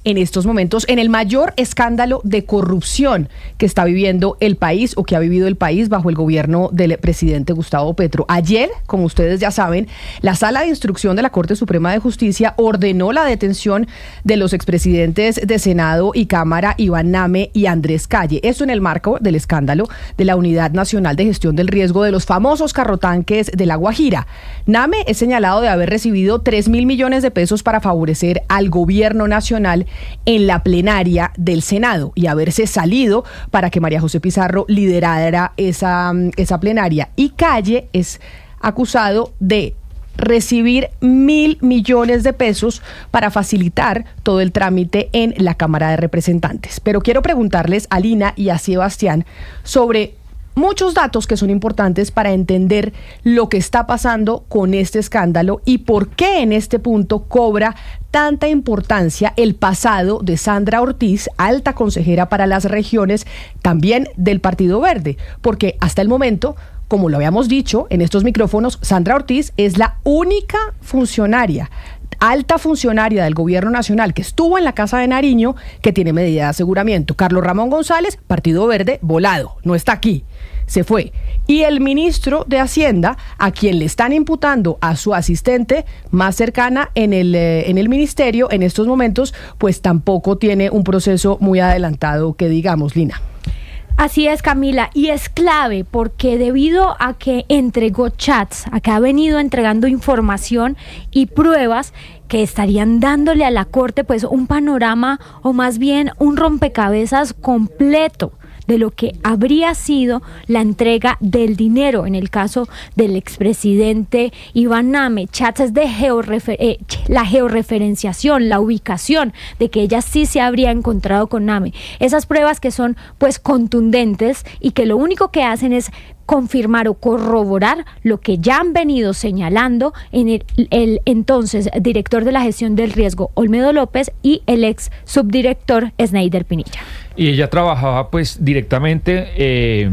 en estos momentos en el mayor escándalo de corrupción que está viviendo el país o que ha vivido el país bajo el gobierno del presidente Gustavo Petro. Ayer, como ustedes ya saben, la Sala de Instrucción de la Corte Suprema de Justicia ordenó la detención de los expresidentes de Senado y Cámara, Iván Name y Andrés Calle. Esto en el marco del escándalo de la Unidad Nacional de Gestión del Riesgo de los famosos carrotanques de La Guajira. Name es señalado de haber recibido 3.000 millones de pesos para favorecer al gobierno nacional en la plenaria del Senado y haberse salido para que María José Pizarro liderara esa plenaria. Y Calle es acusado de recibir 1.000 millones de pesos para facilitar todo el trámite en la Cámara de Representantes. Pero quiero preguntarles a Lina y a Sebastián sobre muchos datos que son importantes para entender lo que está pasando con este escándalo y por qué en este punto cobra tanta importancia el pasado de Sandra Ortiz, alta consejera para las regiones, también del Partido Verde, porque hasta el momento, como lo habíamos dicho en estos micrófonos, Sandra Ortiz es la única funcionaria, alta funcionaria del gobierno nacional que estuvo en la Casa de Nariño que tiene medida de aseguramiento. Carlos Ramón González, Partido Verde, volado, no está aquí, se fue. Y el ministro de Hacienda, a quien le están imputando a su asistente más cercana en el ministerio en estos momentos, pues tampoco tiene un proceso muy adelantado que digamos, Lina. Así es, Camila, y es clave porque debido a que entregó chats, a que ha venido entregando información y pruebas que estarían dándole a la Corte pues un panorama o más bien un rompecabezas completo de lo que habría sido la entrega del dinero en el caso del expresidente Iván Name. Chats de la georreferenciación, la ubicación de que ella sí se habría encontrado con Name. Esas pruebas que son pues contundentes y que lo único que hacen es confirmar o corroborar lo que ya han venido señalando en el entonces director de la gestión del riesgo, Olmedo López, y el ex subdirector, Sneider Pinilla. Y ella trabajaba pues directamente,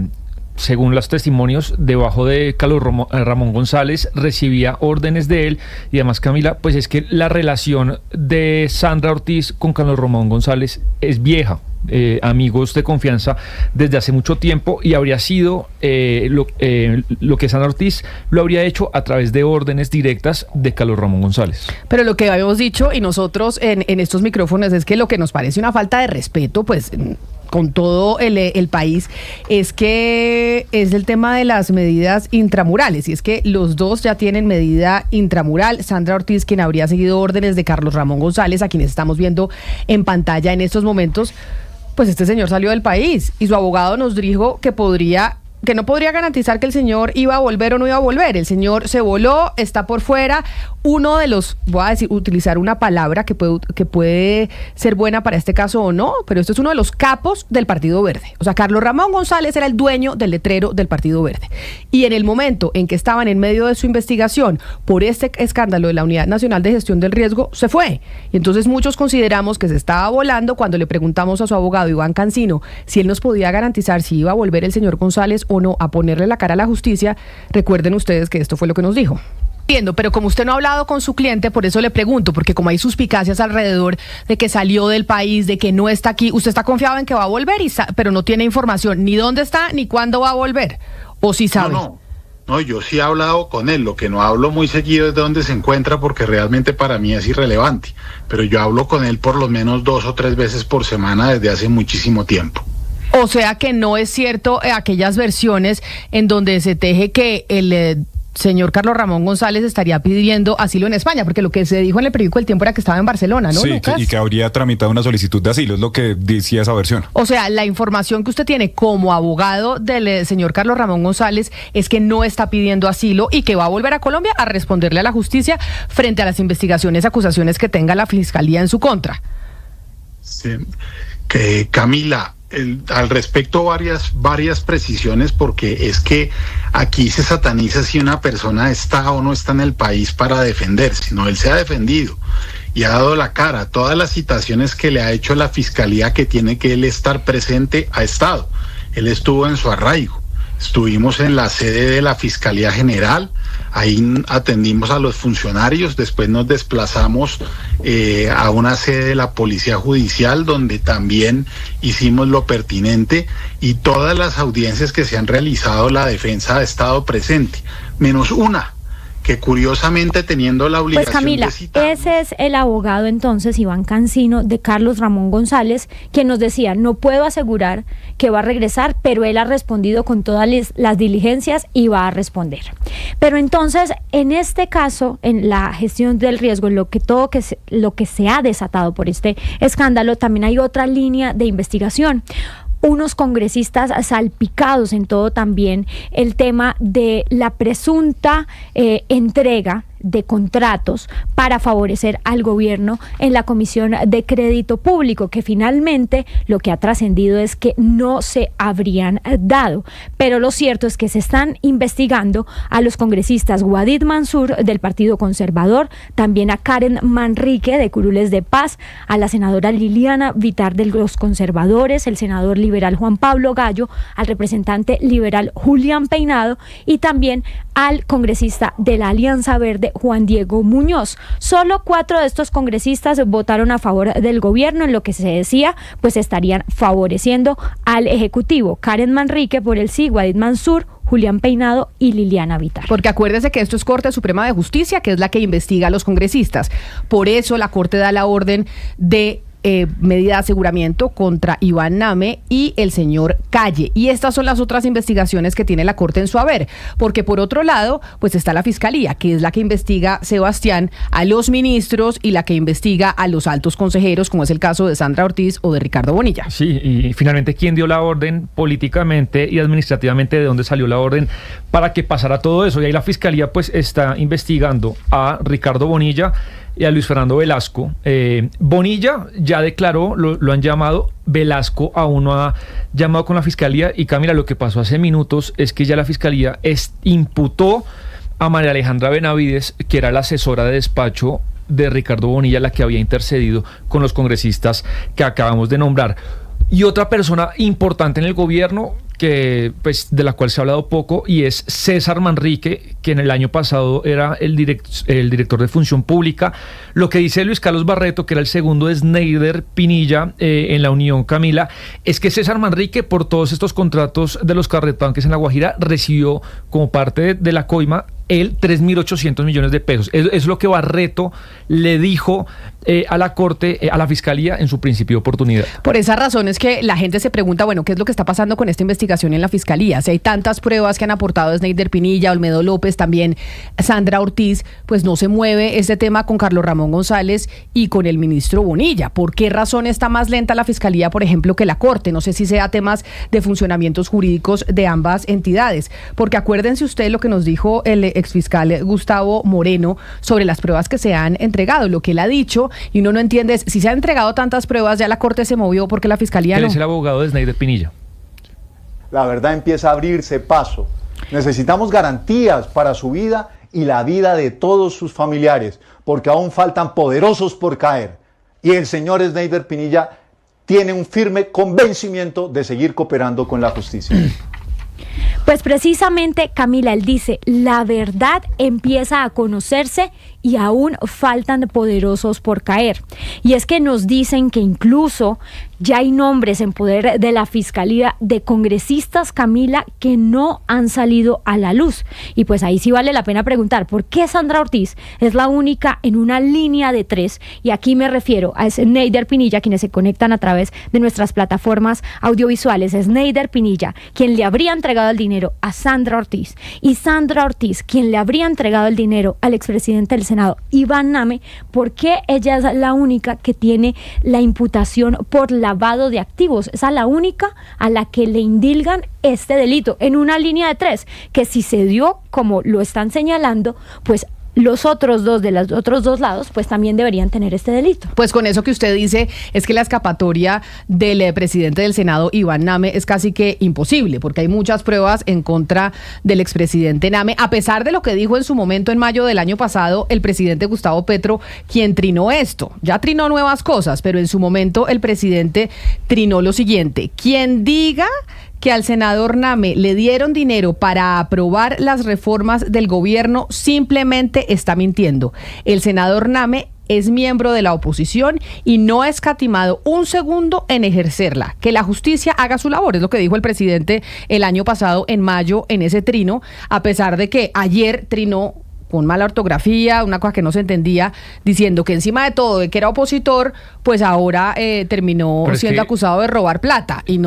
según los testimonios, debajo de Carlos Ramón González, recibía órdenes de él. Y además, Camila, pues es que la relación de Sandra Ortiz con Carlos Ramón González es vieja. Amigos de confianza desde hace mucho tiempo, y habría sido lo que Sandra Ortiz lo habría hecho a través de órdenes directas de Carlos Ramón González. Pero lo que habíamos dicho y nosotros en estos micrófonos es que lo que nos parece una falta de respeto, pues con todo el país, es que es el tema de las medidas intramurales, y es que los dos ya tienen medida intramural. Sandra Ortiz, quien habría seguido órdenes de Carlos Ramón González, a quienes estamos viendo en pantalla en estos momentos, pues este señor salió del país y su abogado nos dijo que no podría garantizar que el señor iba a volver o no iba a volver. El señor se voló, está por fuera. Uno de los, voy a decir, utilizar una palabra que puede ser buena para este caso o no, pero esto es uno de los capos del Partido Verde. O sea, Carlos Ramón González era el dueño del letrero del Partido Verde. Y en el momento en que estaban en medio de su investigación por este escándalo de la Unidad Nacional de Gestión del Riesgo, se fue. Y entonces muchos consideramos que se estaba volando cuando le preguntamos a su abogado, Iván Cancino, si él nos podía garantizar si iba a volver el señor González o no a ponerle la cara a la justicia. Recuerden ustedes que esto fue lo que nos dijo. Pero como usted no ha hablado con su cliente, por eso le pregunto, porque como hay suspicacias alrededor de que salió del país, de que no está aquí, ¿usted está confiado en que va a volver, pero no tiene información ni dónde está ni cuándo va a volver? ¿O sí sabe? No, yo sí he hablado con él. Lo que no hablo muy seguido es de dónde se encuentra, porque realmente para mí es irrelevante. Pero yo hablo con él por lo menos 2 o 3 veces por semana desde hace muchísimo tiempo. O sea que no es cierto aquellas versiones en donde se teje que el señor Carlos Ramón González estaría pidiendo asilo en España, porque lo que se dijo en el periódico El Tiempo era que estaba en Barcelona, ¿no, sí, Lucas? y que habría tramitado una solicitud de asilo, es lo que decía esa versión. O sea, la información que usted tiene como abogado del señor Carlos Ramón González es que no está pidiendo asilo y que va a volver a Colombia a responderle a la justicia frente a las investigaciones, acusaciones que tenga la Fiscalía en su contra. Sí. Camila, al respecto varias precisiones, porque es que aquí se sataniza si una persona está o no está en el país para defenderse. No, él se ha defendido y ha dado la cara. Todas las citaciones que le ha hecho la Fiscalía que tiene que él estar presente, ha estado. Él estuvo en su arraigo. Estuvimos en la sede de la Fiscalía General, ahí atendimos a los funcionarios, después nos desplazamos a una sede de la Policía Judicial, donde también hicimos lo pertinente, y todas las audiencias que se han realizado, la defensa ha estado presente, menos una, que curiosamente teniendo la obligación pues Camila, de citar. Ese es el abogado entonces, Iván Cancino, de Carlos Ramón González, quien nos decía, no puedo asegurar que va a regresar, pero él ha respondido con todas las diligencias y va a responder. Pero entonces, en este caso, en la gestión del riesgo, en lo que se ha desatado por este escándalo, también hay otra línea de investigación. Unos congresistas salpicados en todo también el tema de la presunta entrega de contratos para favorecer al gobierno en la Comisión de Crédito Público, que finalmente lo que ha trascendido es que no se habrían dado. Pero lo cierto es que se están investigando a los congresistas Guadid Mansur del Partido Conservador, también a Karen Manrique de Curules de Paz, a la senadora Liliana Vitar de los Conservadores, el senador liberal Juan Pablo Gallo, al representante liberal Julián Peinado y también al congresista de la Alianza Verde Juan Diego Muñoz. Solo 4 de estos congresistas votaron a favor del gobierno, en lo que se decía, pues estarían favoreciendo al Ejecutivo. Karen Manrique por el sí, Guadid Mansur, Julián Peinado y Liliana Vitar. Porque acuérdese que esto es Corte Suprema de Justicia, que es la que investiga a los congresistas. Por eso la Corte da la orden de medida de aseguramiento contra Iván Name y el señor Calle. Y estas son las otras investigaciones que tiene la Corte en su haber, porque por otro lado, pues está la Fiscalía, que es la que investiga, Sebastián, a los ministros y la que investiga a los altos consejeros, como es el caso de Sandra Ortiz o de Ricardo Bonilla. Sí, y finalmente, ¿quién dio la orden políticamente y administrativamente? ¿De dónde salió la orden para que pasara todo eso? Y ahí la Fiscalía pues está investigando a Ricardo Bonilla y a Luis Fernando Velasco. Bonilla ya declaró, lo han llamado. Velasco aún no ha llamado con la Fiscalía. Y Camila, lo que pasó hace minutos es que ya la Fiscalía imputó a María Alejandra Benavides, que era la asesora de despacho de Ricardo Bonilla, la que había intercedido con los congresistas que acabamos de nombrar. Y otra persona importante en el gobierno, que pues de la cual se ha hablado poco, y es César Manrique, que en el año pasado era el director de Función Pública. Lo que dice Luis Carlos Barreto, que era el segundo de Sneider Pinilla en la Unión, Camila, es que César Manrique, por todos estos contratos de los carretanques en La Guajira, recibió como parte de la coima él 3.800 millones de pesos. Es lo que Barreto le dijo a la Corte, a la Fiscalía en su principio de oportunidad. Por esa razón es que la gente se pregunta, bueno, ¿qué es lo que está pasando con esta investigación en la Fiscalía? Si hay tantas pruebas que han aportado Sneider Pinilla, Olmedo López, también Sandra Ortiz, pues no se mueve este tema con Carlos Ramón González y con el ministro Bonilla. ¿Por qué razón está más lenta la Fiscalía, por ejemplo, que la Corte? No sé si sea temas de funcionamientos jurídicos de ambas entidades, porque acuérdense usted lo que nos dijo el exfiscal Gustavo Moreno sobre las pruebas que se han entregado. Lo que él ha dicho, y uno no entiende, es si se han entregado tantas pruebas, ya la Corte se movió porque la Fiscalía no. Él es el abogado de Sneider Pinilla. La verdad empieza a abrirse paso. Necesitamos garantías para su vida y la vida de todos sus familiares, porque aún faltan poderosos por caer. Y el señor Sneider Pinilla tiene un firme convencimiento de seguir cooperando con la justicia. Pues precisamente, Camila, él dice, la verdad empieza a conocerse y aún faltan poderosos por caer. Y es que nos dicen que incluso ya hay nombres en poder de la Fiscalía de congresistas, Camila, que no han salido a la luz. Y pues ahí sí vale la pena preguntar, ¿por qué Sandra Ortiz es la única en una línea de 3? Y aquí me refiero a Sneider Pinilla, quienes se conectan a través de nuestras plataformas audiovisuales. Sneider Pinilla, quien le habría entregado el dinero a Sandra Ortiz, y Sandra Ortiz, quien le habría entregado el dinero al expresidente del Senado, Iván Name. ¿Por qué ella es la única que tiene la imputación por lavado de activos? Es a la única a la que le indilgan este delito en una línea de 3, que si se dio como lo están señalando, pues los otros dos de los otros dos lados pues también deberían tener este delito. Pues con eso que usted dice es que la escapatoria del presidente del Senado, Iván Name, es casi que imposible, porque hay muchas pruebas en contra del expresidente Name, a pesar de lo que dijo en su momento en mayo del año pasado el presidente Gustavo Petro, quien trinó esto. Ya trinó nuevas cosas, pero en su momento el presidente trinó lo siguiente: quien diga que al senador Name le dieron dinero para aprobar las reformas del gobierno simplemente está mintiendo. El senador Name es miembro de la oposición y no ha escatimado un segundo en ejercerla. Que la justicia haga su labor, es lo que dijo el presidente el año pasado, en mayo, en ese trino, a pesar de que ayer trinó con mala ortografía, una cosa que no se entendía, diciendo que encima de todo, de que era opositor, pues ahora terminó siendo acusado de robar plata. Y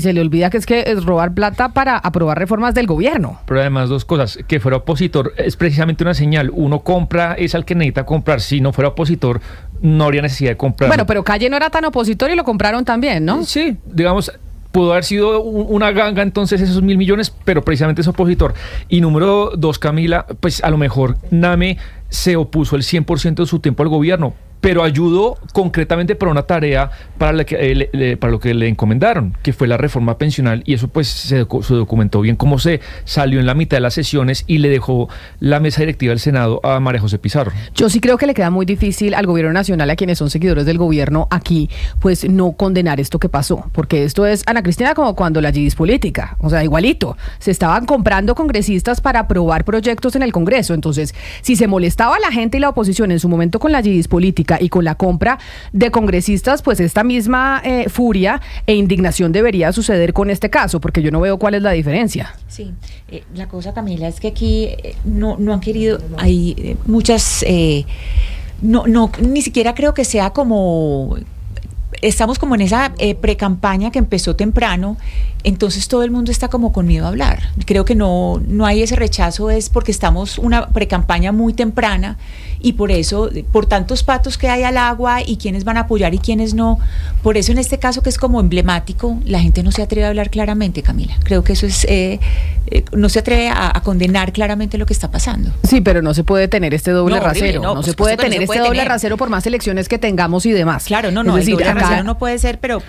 se le olvida que es robar plata para aprobar reformas del gobierno. Pero además, dos cosas: que fuera opositor es precisamente una señal. Uno compra es al que necesita comprar. Si no fuera opositor, no habría necesidad de comprar. Bueno, pero Calle no era tan opositor y lo compraron también, ¿no? Sí, digamos, pudo haber sido una ganga entonces esos 1.000 millones, pero precisamente es opositor. Y número dos, Camila, pues a lo mejor Name se opuso el 100% de su tiempo al gobierno, pero ayudó concretamente para una tarea para lo que le encomendaron, que fue la reforma pensional, y eso pues se documentó bien cómo se salió en la mitad de las sesiones y le dejó la mesa directiva del Senado a María José Pizarro. Yo sí creo que le queda muy difícil al gobierno nacional, a quienes son seguidores del gobierno aquí, pues no condenar esto que pasó, porque esto es, Ana Cristina, como cuando la yidis política, o sea, igualito, se estaban comprando congresistas para aprobar proyectos en el Congreso. Entonces, si se molestaba la gente y la oposición en su momento con la yidis política y con la compra de congresistas, pues esta misma furia e indignación debería suceder con este caso, porque yo no veo cuál es la diferencia. Sí, la cosa, Camila, es que aquí no han querido, hay muchas, ni siquiera creo que sea como... Estamos como en esa precampaña que empezó temprano, entonces todo el mundo está como con miedo a hablar. Creo que no hay ese rechazo, es porque estamos una precampaña muy temprana y por eso, por tantos patos que hay al agua y quiénes van a apoyar y quiénes no, por eso en este caso que es como emblemático, la gente no se atreve a hablar claramente, Camila. Creo que eso es, no se atreve a condenar claramente lo que está pasando. Sí, pero no se puede tener este doble rasero, no se puede tener este doble rasero por más elecciones que tengamos y demás. Claro, es decir, el doble rasero no puede ser, pero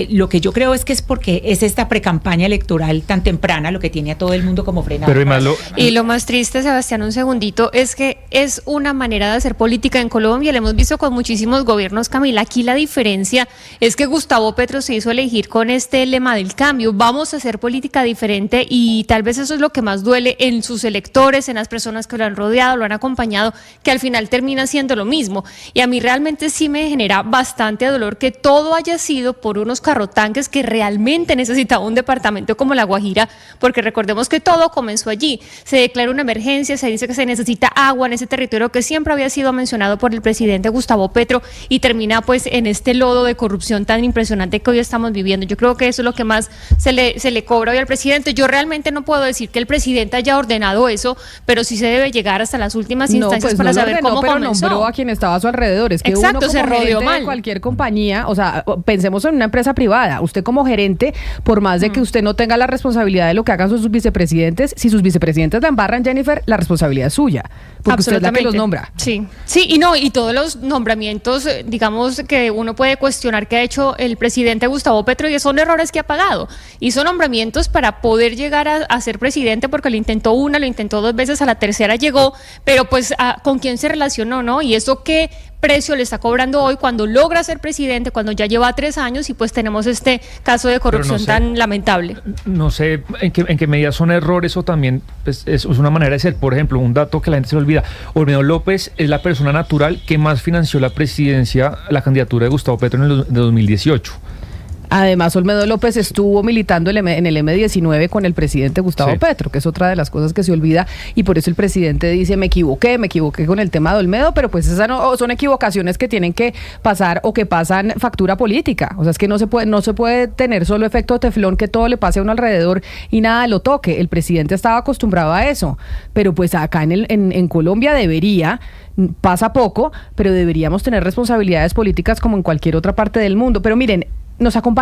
lo que yo creo es que es porque es esta precampaña electoral tan temprana lo que tiene a todo el mundo como frenado. Pero y lo más triste, Sebastián, un segundito, es que es una manera de hacer política en Colombia, lo hemos visto con muchísimos gobiernos, Camila. Aquí la diferencia es que Gustavo Petro se hizo elegir con este lema del cambio: vamos a hacer política diferente, y tal vez eso es lo que más duele en sus electores, en las personas que lo han rodeado, lo han acompañado, que al final termina siendo lo mismo. Y a mí realmente sí me genera bastante dolor que todo haya sido por unos carrotanques que realmente necesitaba un departamento como La Guajira, porque recordemos que todo comenzó allí. Se declara una emergencia, se dice que se necesita agua en ese territorio que siempre había sido mencionado por el presidente Gustavo Petro, y termina pues en este lodo de corrupción tan impresionante que hoy estamos viviendo. Yo creo que eso es lo que más se le cobra hoy al presidente. Yo realmente no puedo decir que el presidente haya ordenado eso, pero sí se debe llegar hasta las últimas instancias para saber cómo comenzó. Nombró a quien estaba a su alrededor. Es que exacto, uno como se rodeó mal. De cualquier compañía, o sea, pensemos en una empresa privada. Usted como gerente, por más de que usted no tenga la responsabilidad de lo que hagan sus vicepresidentes, si sus vicepresidentes la embarran, Jennifer, la responsabilidad es suya, porque usted es la que los nombra. Sí, y todos los nombramientos, digamos, que uno puede cuestionar que ha hecho el presidente Gustavo Petro, y son errores que ha pagado. Hizo nombramientos para poder llegar a ser presidente, porque lo intentó una, lo intentó dos veces, a la tercera llegó, pero pues ¿con quién se relacionó, no? Y eso, ¿qué precio le está cobrando hoy cuando logra ser presidente, cuando ya lleva 3 años y pues tenemos este caso de corrupción tan lamentable? No sé en qué medida son errores o también pues, es una manera de ser. Por ejemplo, un dato que la gente se le olvida: Olmedo López es la persona natural que más financió la presidencia, la candidatura de Gustavo Petro en el 2018. Además, Olmedo López estuvo militando en el M19 con el presidente Gustavo Petro, que es otra de las cosas que se olvida, y por eso el presidente dice: me equivoqué con el tema de Olmedo, pero pues esas no son equivocaciones que tienen que pasar o que pasan factura política. O sea, es que no se puede tener solo efecto teflón, que todo le pase a uno alrededor y nada lo toque. El presidente estaba acostumbrado a eso, pero pues acá en Colombia pasa poco, pero deberíamos tener responsabilidades políticas como en cualquier otra parte del mundo. Pero miren, nos acompaña